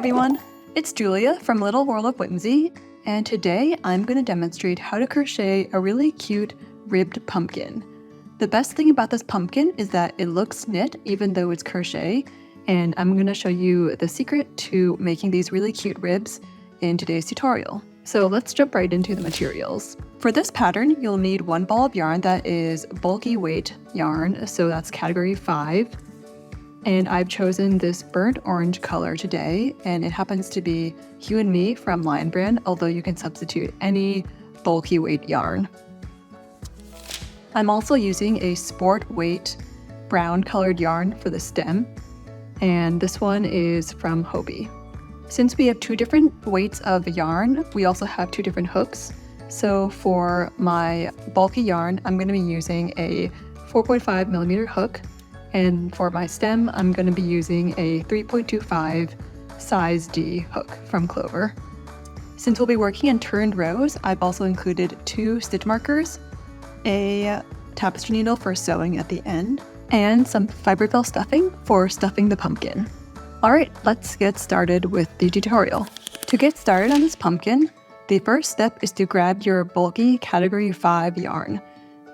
everyone, it's Julia from Little World of Whimsy, and today I'm going to demonstrate how to crochet a really cute ribbed pumpkin. The best thing about this pumpkin is that it looks knit even though it's crochet, and I'm going to show you the secret to making these really cute ribs in today's tutorial. So let's jump right into the materials. For this pattern, you'll need one ball of yarn that is bulky weight yarn, so that's category 5. And I've chosen this burnt orange color today, and it happens to be Hue and Me from Lion Brand, although you can substitute any bulky weight yarn. I'm also using a sport weight brown colored yarn for the stem, and this one is from Hobie. Since we have 2 different weights of yarn, we also have 2 different hooks. So for my bulky yarn, I'm going to be using a 4.5mm hook. And for my stem, I'm going to be using a 3.25 size D hook from Clover. Since we'll be working in turned rows, I've also included 2 stitch markers, a tapestry needle for sewing at the end, and some fiberfill stuffing for stuffing the pumpkin. Alright, let's get started with the tutorial. To get started on this pumpkin, the first step is to grab your bulky category 5 yarn.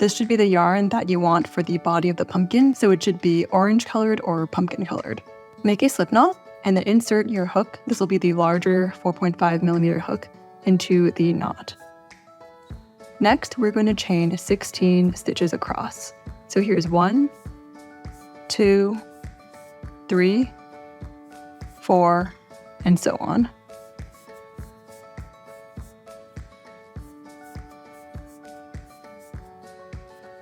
This should be the yarn that you want for the body of the pumpkin, so it should be orange colored or pumpkin colored. Make a slip knot and then insert your hook, this will be the larger 4.5mm hook, into the knot. Next, we're going to chain 16 stitches across. So here's 1, 2, 3, 4, and so on.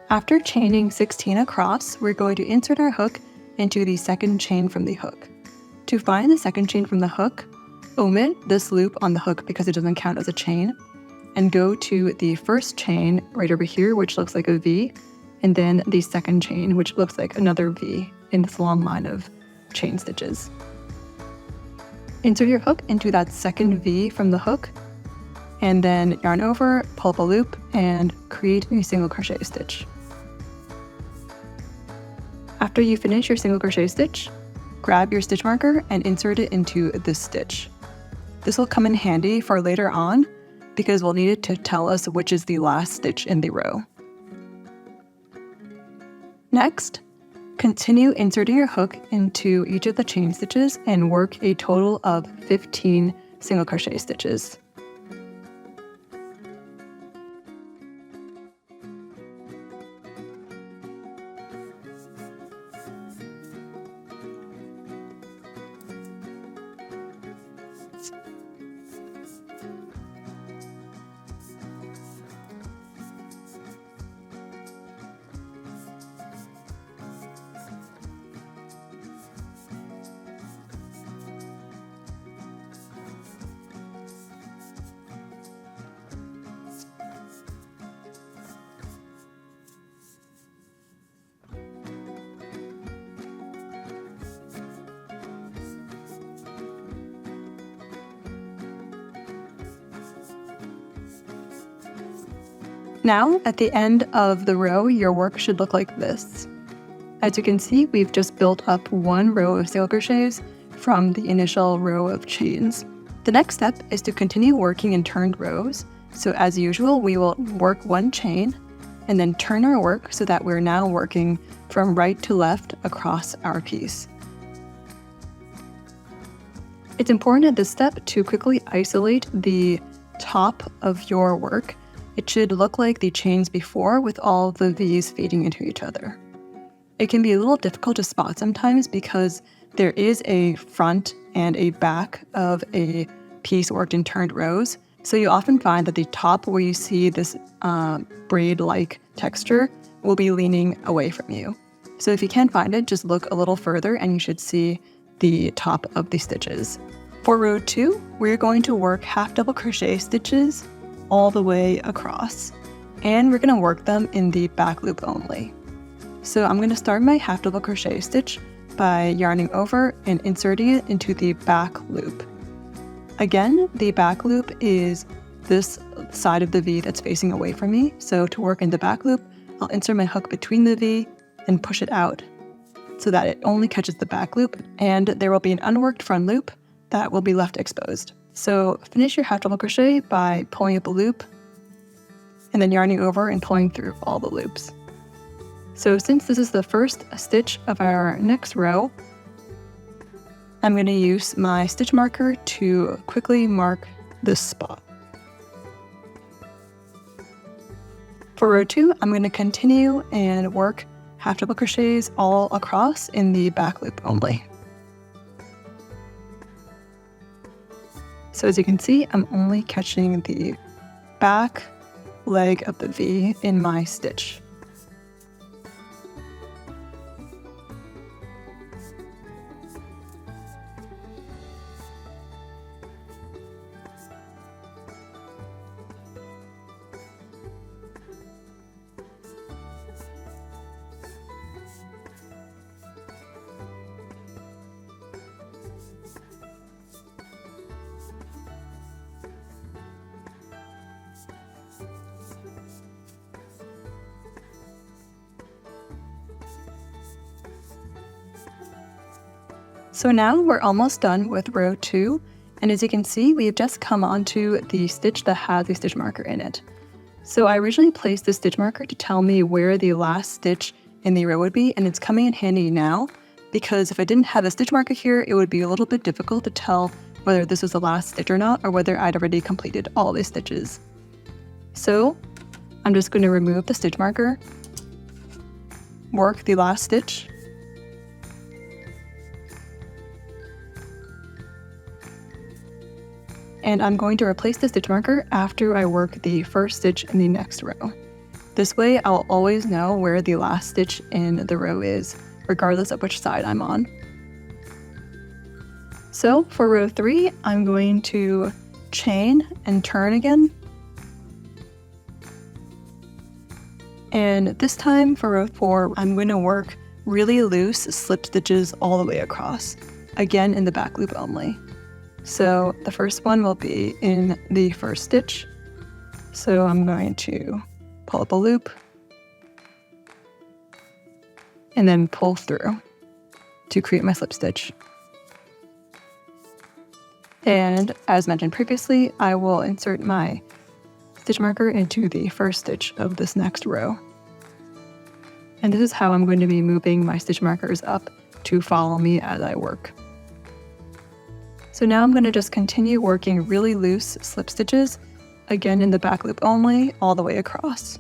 After chaining 16 across, we're going to insert our hook into the second chain from the hook. To find the second chain from the hook, omit this loop on the hook because it doesn't count as a chain, and go to the first chain right over here, which looks like a V, and then the second chain, which looks like another V in this long line of chain stitches. Insert your hook into that second V from the hook, and then yarn over, pull up a loop, and create a single crochet stitch. After you finish your single crochet stitch, grab your stitch marker and insert it into this stitch. This will come in handy for later on because we'll need it to tell us which is the last stitch in the row. Next, continue inserting your hook into each of the chain stitches and work a total of 15 single crochet stitches. Now, at the end of the row, your work should look like this. As you can see, we've just built up 1 row of single crochets from the initial row of chains. The next step is to continue working in turned rows. So as usual, we will work 1 chain and then turn our work so that we're now working from right to left across our piece. It's important at this step to quickly isolate the top of your work. It should look like the chains before with all the V's feeding into each other. It can be a little difficult to spot sometimes because there is a front and a back of a piece worked in turned rows. So you often find that the top where you see this braid-like texture will be leaning away from you. So if you can't find it, just look a little further and you should see the top of the stitches. For row 2, we're going to work half double crochet stitches all the way across, and we're going to work them in the back loop only. So I'm going to start my half double crochet stitch by yarning over and inserting it into the back loop. Again, the back loop is this side of the V that's facing away from me. So to work in the back loop, I'll insert my hook between the V and push it out so that it only catches the back loop, and there will be an unworked front loop that will be left exposed. So finish your half double crochet by pulling up a loop and then yarning over and pulling through all the loops. So since this is the first stitch of our next row, I'm going to use my stitch marker to quickly mark this spot. For row 2, I'm going to continue and work half double crochets all across in the back loop only. So as you can see, I'm only catching the back leg of the V in my stitch. So now we're almost done with row 2, and as you can see, we've just come onto the stitch that has a stitch marker in it. So I originally placed the stitch marker to tell me where the last stitch in the row would be, and it's coming in handy now, because if I didn't have a stitch marker here, it would be a little bit difficult to tell whether this was the last stitch or not, or whether I'd already completed all the stitches. So I'm just going to remove the stitch marker, work the last stitch, and I'm going to replace the stitch marker after I work the first stitch in the next row. This way I'll always know where the last stitch in the row is, regardless of which side I'm on. So for row 3, I'm going to chain and turn again. And this time for row 4, I'm going to work really loose slip stitches all the way across, again in the back loop only. So the first one will be in the first stitch. So I'm going to pull up a loop and then pull through to create my slip stitch. And as mentioned previously, I will insert my stitch marker into the first stitch of this next row. And this is how I'm going to be moving my stitch markers up to follow me as I work. So now I'm going to just continue working really loose slip stitches, again in the back loop only, all the way across.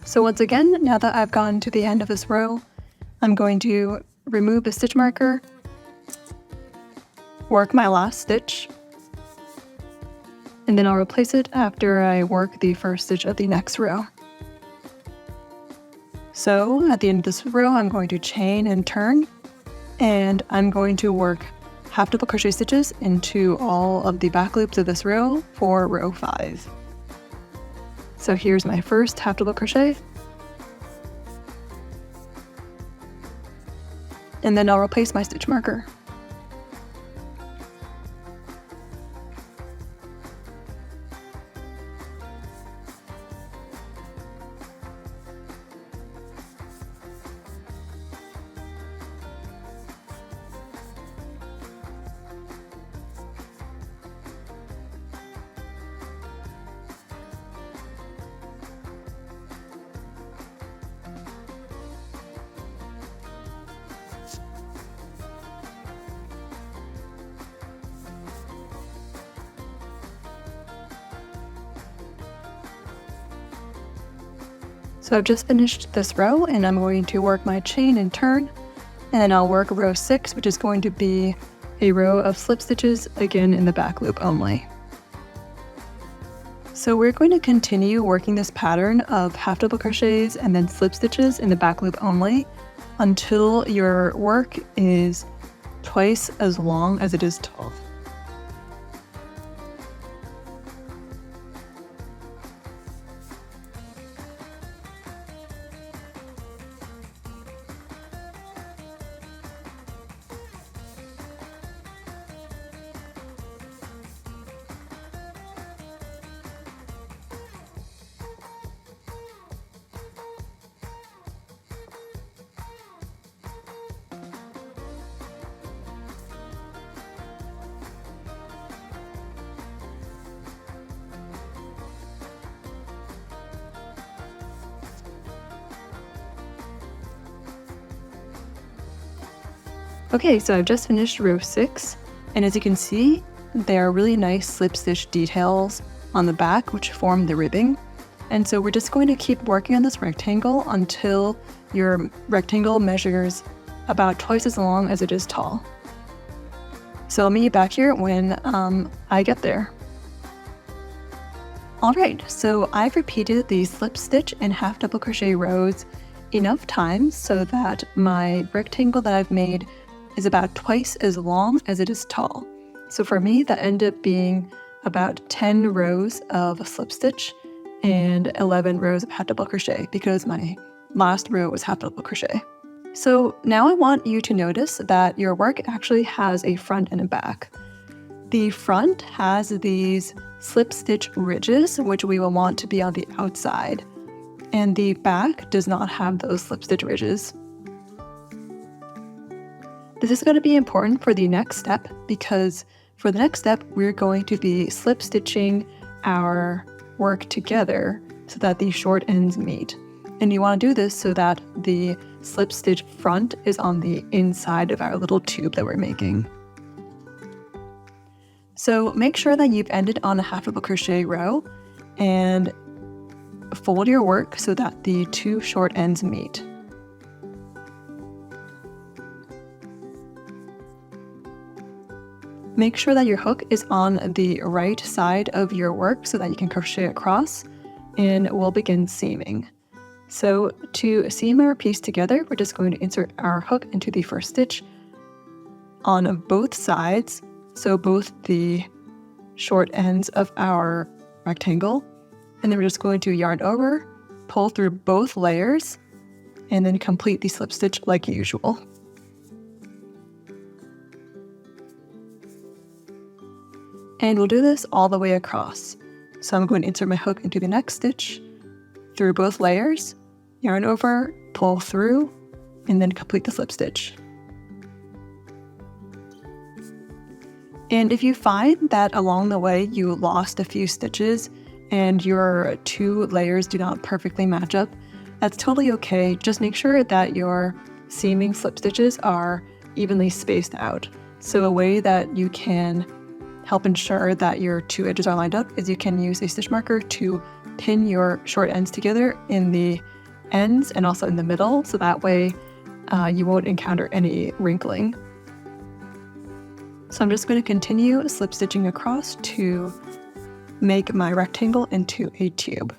So once again, now that I've gotten to the end of this row, I'm going to remove the stitch marker, work my last stitch, and then I'll replace it after I work the first stitch of the next row. So at the end of this row, I'm going to chain and turn, and I'm going to work half double crochet stitches into all of the back loops of this row for row 5. So here's my first half double crochet, and then I'll replace my stitch marker. So I've just finished this row, and I'm going to work my chain and turn, and then I'll work row 6, which is going to be a row of slip stitches, again in the back loop only. So we're going to continue working this pattern of half double crochets and then slip stitches in the back loop only until your work is twice as long as it is tall. Okay, so I've just finished row 6, and as you can see, there are really nice slip stitch details on the back which form the ribbing. And so we're just going to keep working on this rectangle until your rectangle measures about twice as long as it is tall. So I'll meet you back here when I get there. Alright, so I've repeated the slip stitch and half double crochet rows enough times so that my rectangle that I've made is about twice as long as it is tall. So for me, that ended up being about 10 rows of slip stitch and 11 rows of half double crochet because my last row was half double crochet. So now I want you to notice that your work actually has a front and a back. The front has these slip stitch ridges, which we will want to be on the outside, and the back does not have those slip stitch ridges. This is going to be important for the next step because for the next step, we're going to be slip stitching our work together so that the short ends meet. And you want to do this so that the slip stitch front is on the inside of our little tube that we're making. So make sure that you've ended on a half double crochet row and fold your work so that the two short ends meet. Make sure that your hook is on the right side of your work so that you can crochet across, and we'll begin seaming. So to seam our piece together, we're just going to insert our hook into the first stitch on both sides, so both the short ends of our rectangle, and then we're just going to yarn over, pull through both layers, and then complete the slip stitch like usual. And we'll do this all the way across. So I'm going to insert my hook into the next stitch, through both layers, yarn over, pull through, and then complete the slip stitch. And if you find that along the way you lost a few stitches and your two layers do not perfectly match up, that's totally okay. Just make sure that your seaming slip stitches are evenly spaced out. So a way that you can help ensure that your two edges are lined up is you can use a stitch marker to pin your short ends together in the ends and also in the middle, so that way you won't encounter any wrinkling. So I'm just going to continue slip stitching across to make my rectangle into a tube.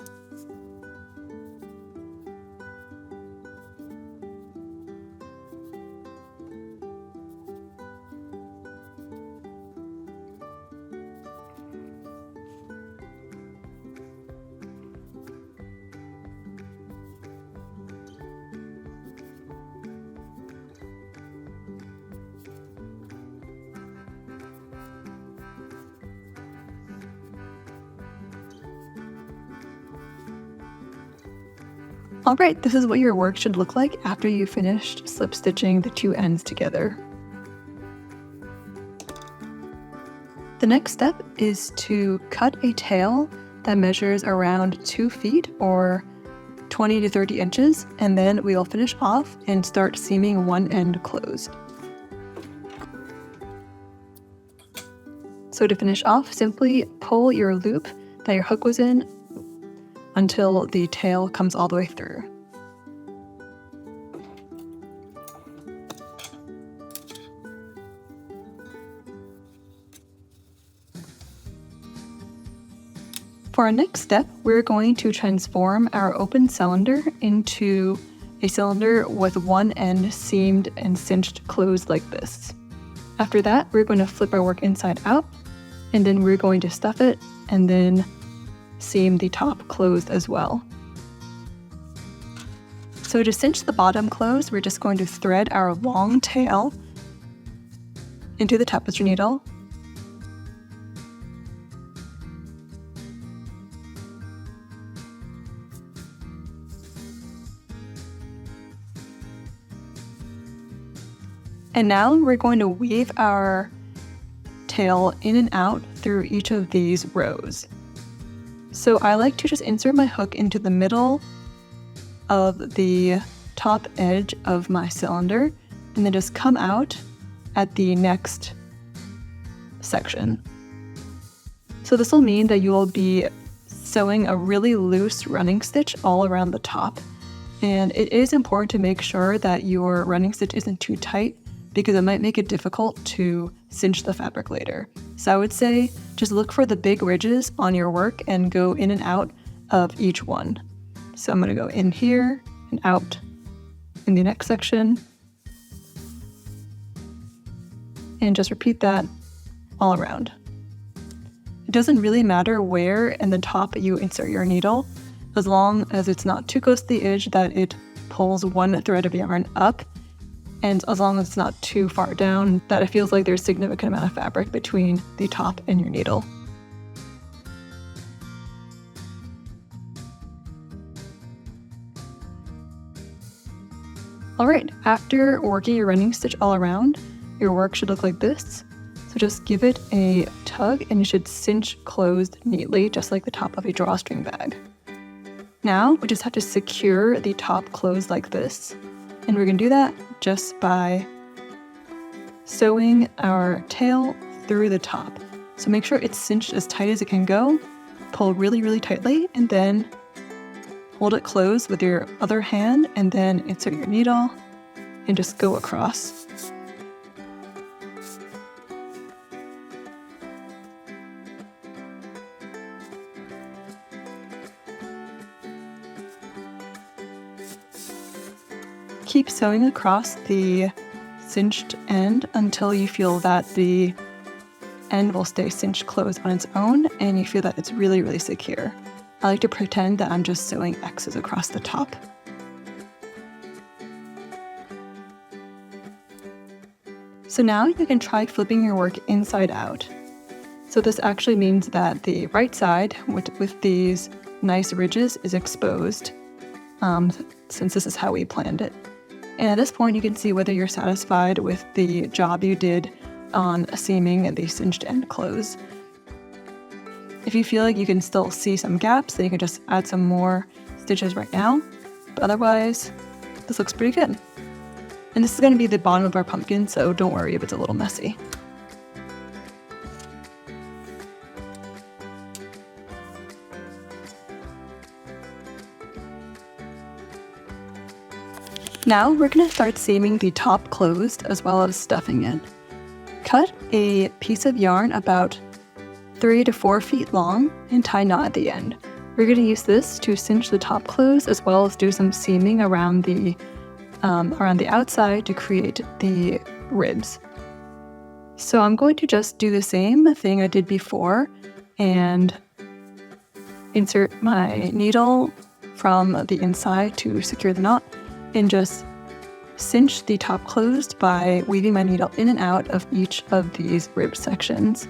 Alright, this is what your work should look like after you've finished slip stitching the two ends together. The next step is to cut a tail that measures around 2 feet or 20 to 30 inches, and then we will finish off and start seaming one end closed. So to finish off, simply pull your loop that your hook was in until the tail comes all the way through. For our next step, we're going to transform our open cylinder into a cylinder with one end seamed and cinched closed like this. After that, we're going to flip our work inside out, and then we're going to stuff it and then seam the top closed as well. So to cinch the bottom closed, we're just going to thread our long tail into the tapestry needle, and now we're going to weave our tail in and out through each of these rows. So I like to just insert my hook into the middle of the top edge of my cylinder and then just come out at the next section. So this will mean that you will be sewing a really loose running stitch all around the top. And it is important to make sure that your running stitch isn't too tight because it might make it difficult to cinch the fabric later. So I would say just look for the big ridges on your work and go in and out of each one. So I'm going to go in here and out in the next section. And just repeat that all around. It doesn't really matter where in the top you insert your needle, as long as it's not too close to the edge that it pulls one thread of yarn up, and as long as it's not too far down that it feels like there's a significant amount of fabric between the top and your needle. Alright, after working your running stitch all around, your work should look like this. So just give it a tug and you should cinch closed neatly, just like the top of a drawstring bag. Now we just have to secure the top closed like this. And we're going to do that just by sewing our tail through the top. So make sure it's cinched as tight as it can go. Pull really, really tightly and then hold it closed with your other hand and then insert your needle and just go across. Keep sewing across the cinched end until you feel that the end will stay cinched closed on its own and you feel that it's really, really secure. I like to pretend that I'm just sewing X's across the top. So now you can try flipping your work inside out. So this actually means that the right side with these nice ridges is exposed, since this is how we planned it. And at this point, you can see whether you're satisfied with the job you did on seaming and the cinched end close. If you feel like you can still see some gaps, then you can just add some more stitches right now. But otherwise, this looks pretty good. And this is going to be the bottom of our pumpkin, so don't worry if it's a little messy. Now we're going to start seaming the top closed as well as stuffing it. Cut a piece of yarn about 3 to 4 feet long and tie a knot at the end. We're going to use this to cinch the top closed as well as do some seaming around the outside to create the ribs. So I'm going to just do the same thing I did before and insert my needle from the inside to secure the knot and just cinch the top closed by weaving my needle in and out of each of these rib sections.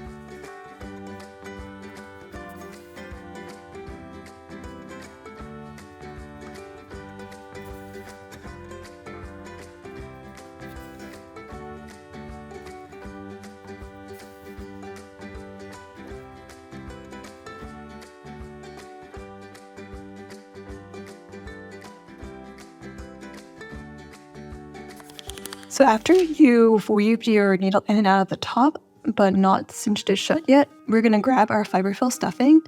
So after you've weaved your needle in and out of the top, but not cinched it shut yet, we're going to grab our fiberfill stuffing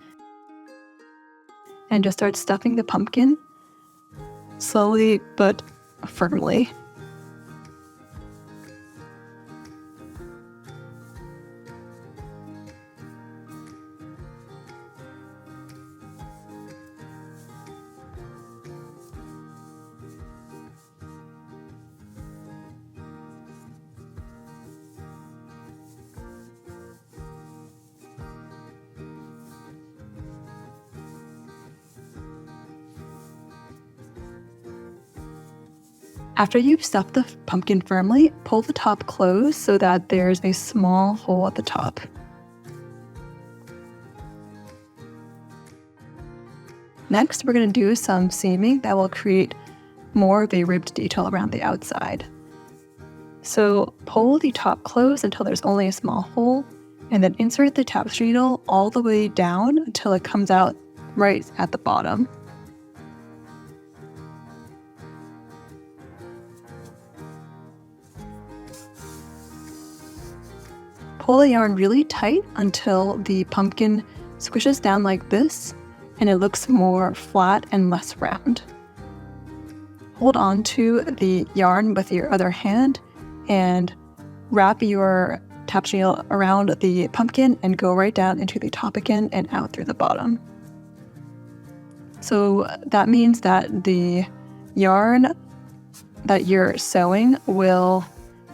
and just start stuffing the pumpkin slowly but firmly. After you've stuffed the pumpkin firmly, pull the top closed so that there's a small hole at the top. Next, we're going to do some seaming that will create more of a ribbed detail around the outside. So pull the top closed until there's only a small hole, and then insert the tapestry needle all the way down until it comes out right at the bottom. pull the yarn really tight until the pumpkin squishes down like this and it looks more flat and less round. Hold on to the yarn with your other hand and wrap your tapestry around the pumpkin and go right down into the top again and out through the bottom. So that means that the yarn that you're sewing will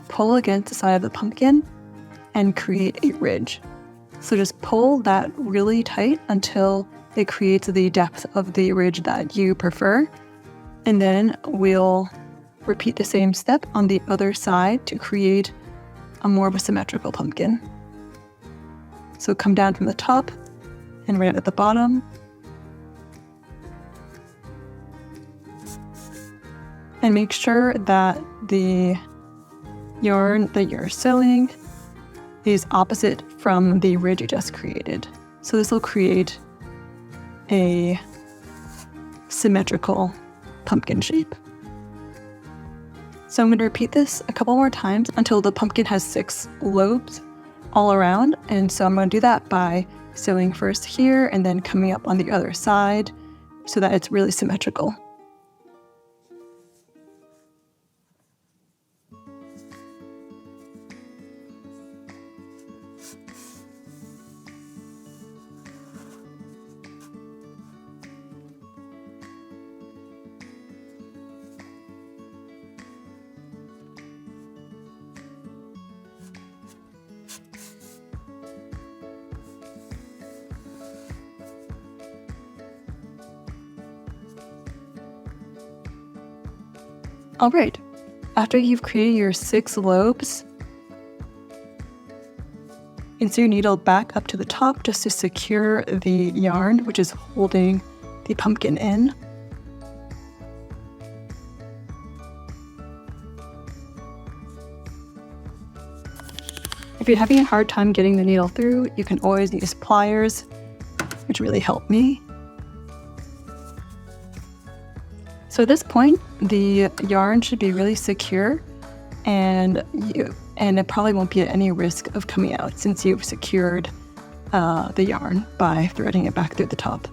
pull against the side of the pumpkin and create a ridge. So just pull that really tight until it creates the depth of the ridge that you prefer. And then we'll repeat the same step on the other side to create a more of a symmetrical pumpkin. So come down from the top and right at the bottom. And make sure that the yarn that you're sewing is opposite from the ridge you just created. So this will create a symmetrical pumpkin shape. So I'm going to repeat this a couple more times until the pumpkin has 6 lobes all around. And so I'm going to do that by sewing first here and then coming up on the other side so that it's really symmetrical. Alright, after you've created your 6 lobes, insert your needle back up to the top just to secure the yarn, which is holding the pumpkin in. If you're having a hard time getting the needle through, you can always use pliers, which really help me. So at this point, the yarn should be really secure and it probably won't be at any risk of coming out since you've secured the yarn by threading it back through the top.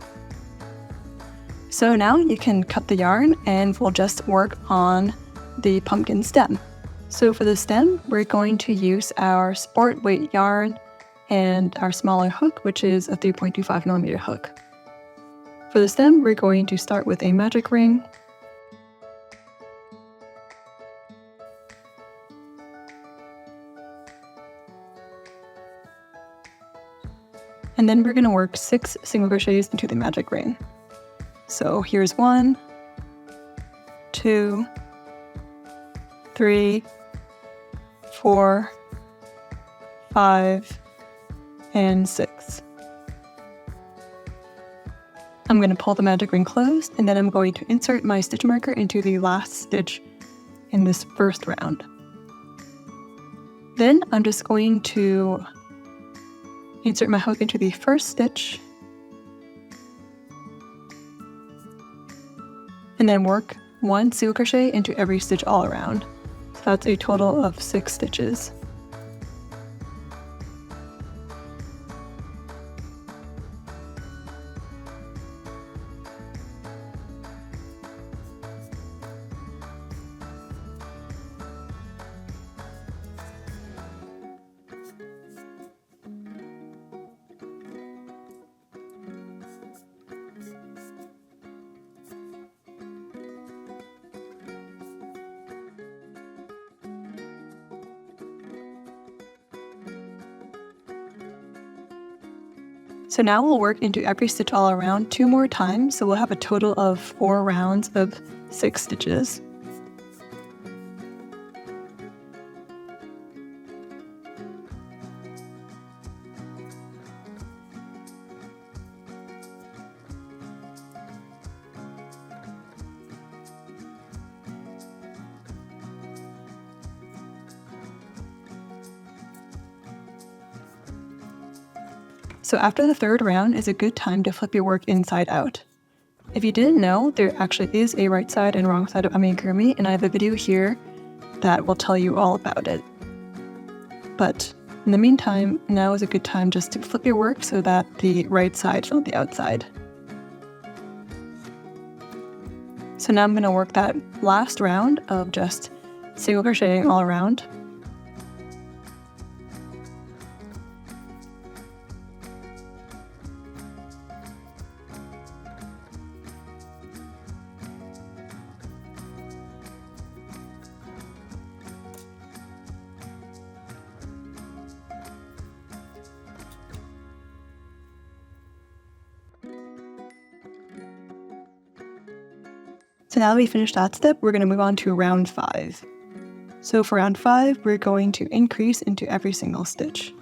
So now you can cut the yarn and we'll just work on the pumpkin stem. So for the stem, we're going to use our sport weight yarn and our smaller hook, which is a 3.25mm hook. For the stem, we're going to start with a magic ring. And then we're going to work 6 single crochets into the magic ring. So here's 1, 2, 3, 4, 5, and 6. I'm going to pull the magic ring closed, and then I'm going to insert my stitch marker into the last stitch in this first round. Then I'm just going to insert my hook into the first stitch and then work 1 single crochet into every stitch all around. So that's a total of 6 stitches. So now we'll work into every stitch all around 2 more times, so we'll have a total of 4 rounds of 6 stitches. So after the 3rd round is a good time to flip your work inside out. If you didn't know, there actually is a right side and wrong side of amigurumi, and I have a video here that will tell you all about it. But In the meantime, now is a good time just to flip your work so that the right side is on the outside. So now I'm going to work that last round of just single crocheting all around. So now that we finished that step, we're going to move on to round 5. So for round 5, we're going to increase into every single stitch.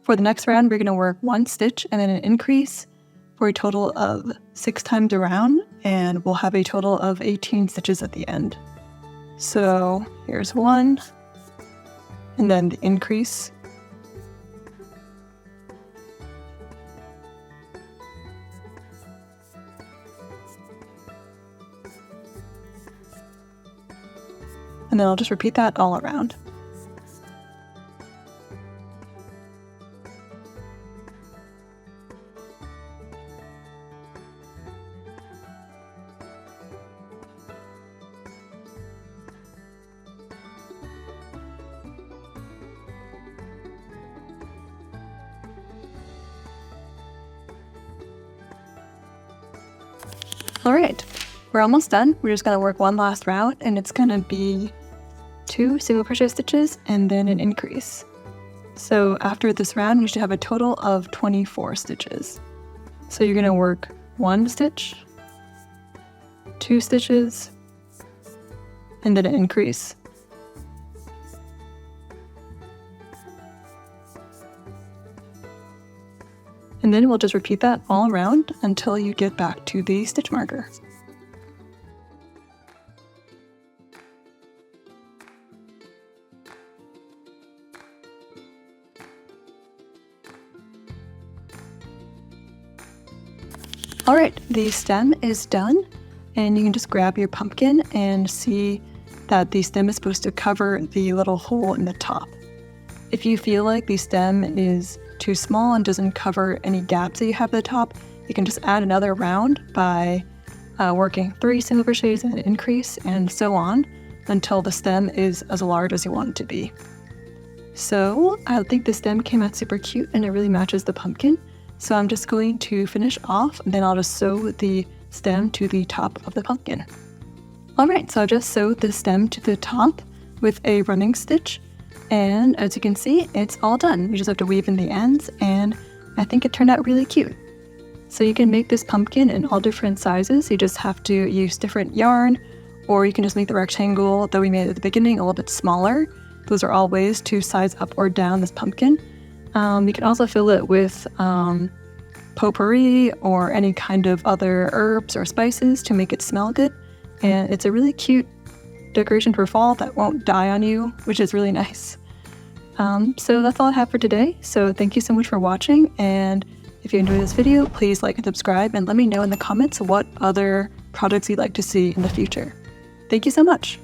For the next round, we're going to work 1 stitch and then an increase for a total of 6 times around, and we'll have a total of 18 stitches at the end. So here's 1, and then the increase. And then I'll just repeat that all around. Alright, we're almost done. We're just going to work one last round, and it's going to be 2 single crochet stitches and then an increase. So after this round, we should have a total of 24 stitches. So you're going to work 1 stitch, 2 stitches, and then an increase. And then we'll just repeat that all around until you get back to the stitch marker. Alright, the stem is done, and you can just grab your pumpkin and see that the stem is supposed to cover the little hole in the top. If you feel like the stem is too small and doesn't cover any gaps that you have at the top, you can just add another round by working 3 single crochets and an increase, and so on until the stem is as large as you want it to be. So I think the stem came out super cute and it really matches the pumpkin. So I'm just going to finish off, and then I'll just sew the stem to the top of the pumpkin. Alright, so I've just sewed the stem to the top with a running stitch, and as you can see, it's all done. You just have to weave in the ends, and I think it turned out really cute. So you can make this pumpkin in all different sizes. You just have to use different yarn, or you can just make the rectangle that we made at the beginning a little bit smaller. Those are all ways to size up or down this pumpkin. You can also fill it with potpourri or any kind of other herbs or spices to make it smell good. And it's a really cute decoration for fall that won't die on you, which is really nice. So that's all I have for today. So thank you so much for watching. And if you enjoyed this video, please like and subscribe, and let me know in the comments what other projects you'd like to see in the future. Thank you so much.